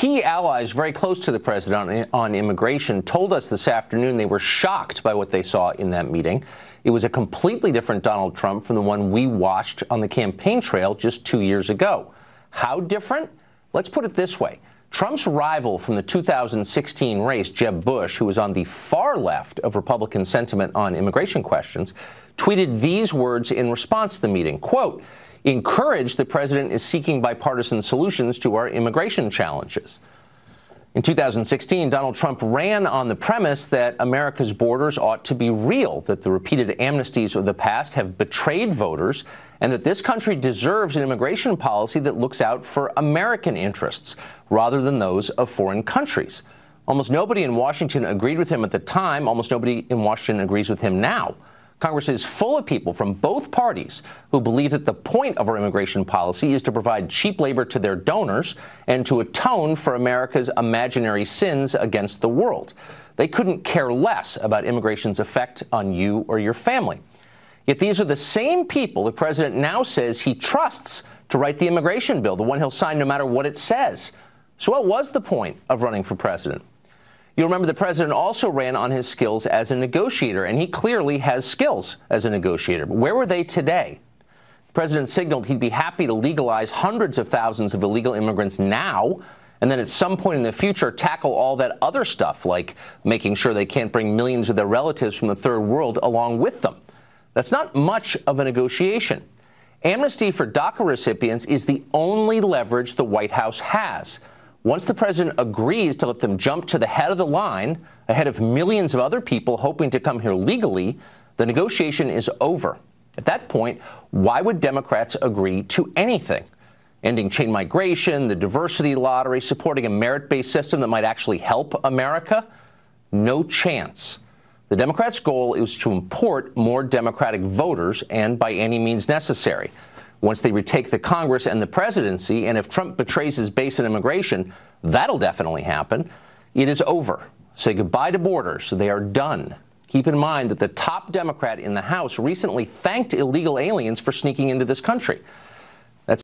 key allies very close to the president on immigration told us this afternoon they were shocked by what they saw in that meeting. It was a completely different Donald Trump from the one we watched on the campaign trail just 2 years ago. How different? Let's put it this way. Trump's rival from the 2016 race, Jeb Bush, who was on the far left of Republican sentiment on immigration questions, tweeted these words in response to the meeting, quote, "Encouraged, the president is seeking bipartisan solutions to our immigration challenges." In 2016, Donald Trump ran on the premise that America's borders ought to be real, that the repeated amnesties of the past have betrayed voters, and that this country deserves an immigration policy that looks out for American interests rather than those of foreign countries. Almost nobody in Washington agreed with him at the time. Almost nobody in Washington agrees with him now. Congress is full of people from both parties who believe that the point of our immigration policy is to provide cheap labor to their donors and to atone for America's imaginary sins against the world. They couldn't care less about immigration's effect on you or your family. Yet these are the same people the president now says he trusts to write the immigration bill, the one he'll sign no matter what it says. So what was the point of running for president? You'll remember the president also ran on his skills as a negotiator, and he clearly has skills as a negotiator. But where were they today? The president signaled he'd be happy to legalize hundreds of thousands of illegal immigrants now, and then at some point in the future tackle all that other stuff, like making sure they can't bring millions of their relatives from the third world along with them. That's not much of a negotiation. Amnesty for DACA recipients is the only leverage the White House has. Once the president agrees to let them jump to the head of the line, ahead of millions of other people hoping to come here legally, the negotiation is over. At that point, why would Democrats agree to anything? Ending chain migration, the diversity lottery, supporting a merit-based system that might actually help America? No chance. The Democrats' goal is to import more Democratic voters, and by any means necessary. Once they retake the Congress and the presidency, and if Trump betrays his base in immigration, that'll definitely happen, it is over. Say goodbye to borders. They are done. Keep in mind that the top Democrat in the House recently thanked illegal aliens for sneaking into this country.